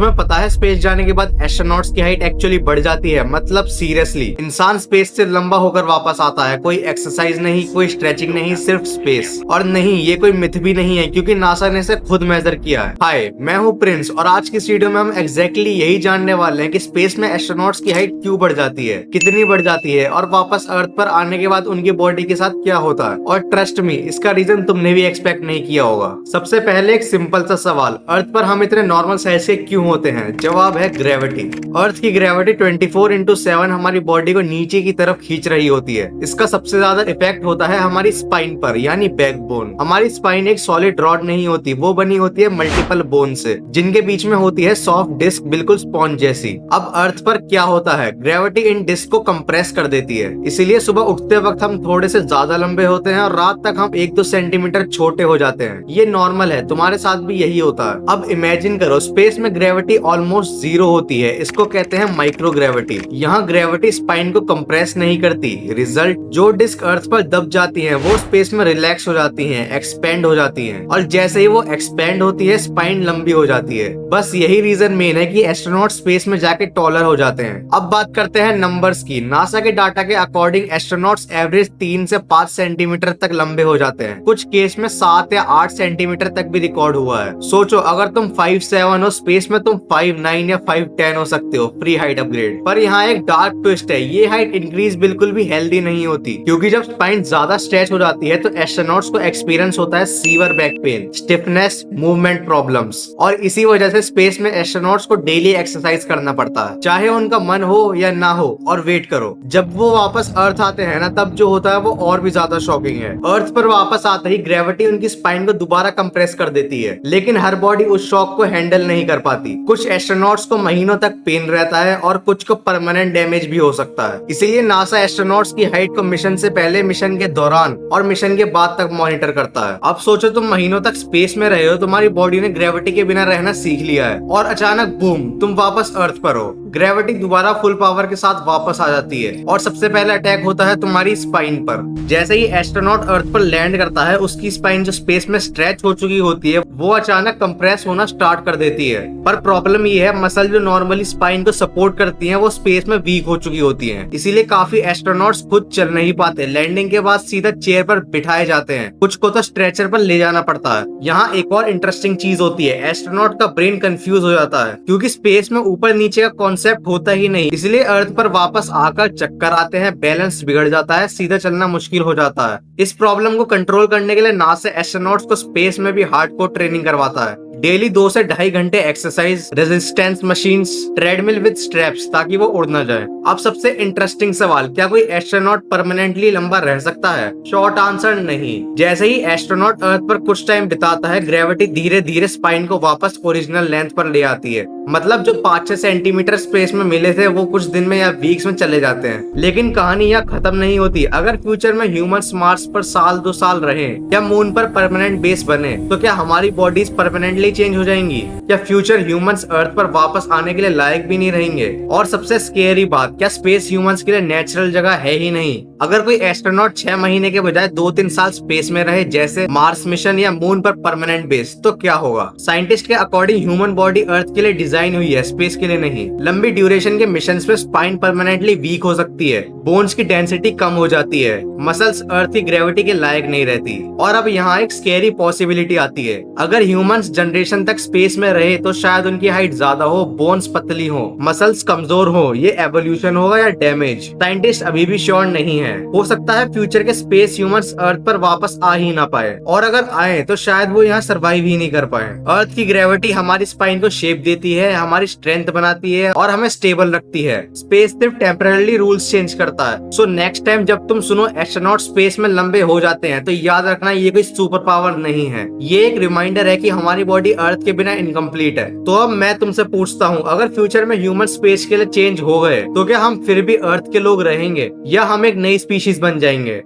तुम्हें पता है स्पेस जाने के बाद एस्ट्रोनॉट्स की हाइट एक्चुअली बढ़ जाती है। मतलब सीरियसली इंसान स्पेस से लंबा होकर वापस आता है। कोई एक्सरसाइज नहीं, कोई स्ट्रेचिंग नहीं, सिर्फ स्पेस। और नहीं, ये कोई मिथ भी नहीं है क्योंकि नासा ने इसे खुद मेजर किया है। हाय, मैं हूँ प्रिंस और आज की इस वीडियो में हम एग्जैक्टली यही जानने वाले हैं कि स्पेस में एस्ट्रोनॉट्स की हाइट क्यों बढ़ जाती है, कितनी बढ़ जाती है और वापस अर्थ पर आने के बाद उनकी बॉडी के साथ क्या होता है। और ट्रस्ट मी, इसका रीजन तुमने भी एक्सपेक्ट नहीं किया होगा। सबसे पहले एक सिंपल सा सवाल, अर्थ पर हम इतने नॉर्मल साइज के क्यों होते हैं? जवाब है ग्रेविटी। अर्थ की ग्रेविटी 24/7 हमारी बॉडी को नीचे की तरफ खींच रही होती है। इसका सबसे ज्यादा इफेक्ट होता है हमारी स्पाइन पर, यानी बैकबोन। हमारी स्पाइन एक सॉलिड रॉड नहीं होती, वो बनी होती है मल्टीपल बोन से, जिनके बीच में होती है सॉफ्ट डिस्क, बिल्कुल स्पॉन्ज जैसी। अब अर्थ पर क्या होता है, ग्रेविटी इन डिस्क को कंप्रेस कर देती है। इसीलिए सुबह उठते वक्त हम थोड़े से ज्यादा लंबे होते हैं और रात तक हम 1-2 सेंटीमीटर छोटे हो जाते हैं। ये नॉर्मल है, तुम्हारे साथ भी यही होता है। अब इमेजिन करो, स्पेस में ग्रेविटी ऑलमोस्ट जीरो होती है। इसको कहते हैं माइक्रो ग्रेविटी। यहाँ ग्रेविटी स्पाइन को कंप्रेस नहीं करती। रिजल्ट, जो डिस्क अर्थ पर दब जाती है वो स्पेस में रिलैक्स हो जाती है, एक्सपेंड हो जाती है। और जैसे ही वो एक्सपेंड होती है, स्पाइन लंबी हो जाती है। बस यही रीजन मेन है कि एस्ट्रोनॉट स्पेस में जाके टॉलर हो जाते हैं। अब बात करते हैं नंबर्स की। नासा के डाटा के अकॉर्डिंग एस्ट्रोनॉट्स एवरेज 3 से 5 सेंटीमीटर तक लंबे हो जाते हैं। कुछ केस में 7 या 8 सेंटीमीटर तक भी रिकॉर्ड हुआ है। सोचो, अगर तुम 5'7" हो, स्पेस में तुम 5'9" या 5'10" हो सकते हो, फ्री हाइट अपग्रेड। पर यहाँ एक डार्क ट्विस्ट है, ये हाइट इंक्रीज बिल्कुल भी हेल्दी नहीं होती, क्योंकि जब स्पाइन ज्यादा स्ट्रेच हो जाती है तो एस्ट्रोनॉट्स को एक्सपीरियंस होता है severe back pain, stiffness, movement problems. और इसी वजह से स्पेस में एस्ट्रोनॉट्स को डेली एक्सरसाइज करना पड़ता है, चाहे उनका मन हो या ना हो। और वेट करो, जब वो वापस अर्थ आते हैं ना, तब जो होता है वो और भी ज्यादा शॉकिंग है। अर्थ पर वापस आते ही ग्रेविटी उनकी स्पाइन को दोबारा कंप्रेस कर देती है, लेकिन हर बॉडी उस शॉक को हैंडल नहीं कर पाती। कुछ एस्ट्रोनॉट्स को महीनों तक पेन रहता है और कुछ को परमानेंट डैमेज भी हो सकता है। इसीलिए नासा एस्ट्रोनॉट्स की हाइट को मिशन से पहले, मिशन के दौरान और मिशन के बाद तक मॉनिटर करता है। अब सोचो, तुम महीनों तक स्पेस में रहे हो, तुम्हारी बॉडी ने ग्रेविटी के बिना रहना सीख लिया है और अचानक बूम, तुम वापस अर्थ पर हो। ग्रेविटी दोबारा फुल पावर के साथ वापस आ जाती है और सबसे पहले अटैक होता है तुम्हारी स्पाइन पर। जैसे ही एस्ट्रोनॉट अर्थ पर लैंड करता है, उसकी स्पाइन जो स्पेस में स्ट्रेच हो चुकी होती है वो अचानक कंप्रेस होना स्टार्ट कर देती है। पर प्रॉब्लम ये है, मसल जो नॉर्मली स्पाइन को सपोर्ट करती हैं वो स्पेस में वीक हो चुकी होती हैं। इसीलिए काफी एस्ट्रोनॉट्स खुद चल नहीं पाते। लैंडिंग के बाद सीधा चेयर पर बिठाए जाते हैं, कुछ को तो स्ट्रेचर पर ले जाना पड़ता है। यहाँ एक और इंटरेस्टिंग चीज होती है, एस्ट्रोनॉट का ब्रेन कंफ्यूज हो जाता है क्योंकि स्पेस में ऊपर नीचे का कॉन्सेप्ट होता ही नहीं। इसलिए अर्थ पर वापस आकर चक्कर आते हैं, बैलेंस बिगड़ जाता है, सीधा चलना मुश्किल हो जाता है। इस प्रॉब्लम को कंट्रोल करने के लिए नासा एस्ट्रोनॉट्स को स्पेस में भी हार्डकोर ट्रेनिंग करवाता है। डेली 2 से 2.5 घंटे exercise, resistance machines, treadmill with straps, ताकि वो उड़ ना जाए। अब सबसे इंटरेस्टिंग सवाल, क्या कोई एस्ट्रोनॉट परमानेंटली लंबा रह सकता है? शॉर्ट आंसर, नहीं। जैसे ही एस्ट्रोनॉट अर्थ पर कुछ टाइम बिताता है, ग्रेविटी धीरे धीरे स्पाइन को वापस ओरिजिनल लेंथ पर ले आती है। मतलब जो 5-6 सेंटीमीटर स्पेस में मिले थे वो कुछ दिन में या वीक्स में चले जाते हैं। लेकिन कहानी यहाँ खत्म नहीं होती। अगर फ्यूचर में ह्यूमंस मार्स पर 1-2 साल रहे या मून पर परमानेंट बेस बने, तो क्या हमारी बॉडीज परमानेंटली चेंज हो जाएंगी? क्या फ्यूचर ह्यूमंस अर्थ पर वापस आने के लिए लायक भी नहीं रहेंगे? और सबसे स्केरी बात, क्या स्पेस ह्यूमंस के लिए नेचुरल जगह है ही नहीं? अगर कोई एस्ट्रोनॉट 6 महीने के बजाय 2-3 साल स्पेस में रहे, जैसे मार्स मिशन या मून पर परमानेंट बेस, तो क्या होगा? साइंटिस्ट के अकॉर्डिंग ह्यूमन बॉडी अर्थ के लिए डिजाइन हुई है, स्पेस के लिए नहीं। लंबी ड्यूरेशन के मिशन में स्पाइन परमानेंटली वीक हो सकती है, बोन्स की डेंसिटी कम हो जाती है, मसल्स अर्थ की ग्रेविटी के लायक नहीं रहती। और अब यहाँ एक स्केरी पॉसिबिलिटी आती है, अगर ह्यूमंस जनरेशन तक स्पेस में रहे तो शायद उनकी हाइट ज्यादा हो, बोन्स पतली हो, मसल्स कमजोर हो। ये एवोल्यूशन होगा या डैमेज? साइंटिस्ट अभी भी श्योर नहीं है। हो सकता है फ्यूचर के स्पेस ह्यूमंस अर्थ पर वापस आ ही ना पाए, और अगर आए तो शायद वो यहाँ सर्वाइव ही नहीं कर पाए। अर्थ की ग्रेविटी हमारी स्पाइन को शेप देती है, हमारी स्ट्रेंथ बनाती है और हमें स्टेबल रखती है। स्पेस सिर्फ टेम्पररी रूल्स चेंज करता है। सो नेक्स्ट टाइम जब तुम सुनो एस्ट्रोनॉट स्पेस में लंबे हो जाते हैं, तो याद रखना ये कोई सुपर पावर नहीं है। ये एक रिमाइंडर है कि हमारी बॉडी अर्थ के बिना इनकम्प्लीट है। तो अब मैं तुमसे पूछता हूँ, अगर फ्यूचर में ह्यूमन स्पेस के लिए चेंज हो गए, तो क्या हम फिर भी अर्थ के लोग रहेंगे या हम एक नई स्पीशीज बन जाएंगे?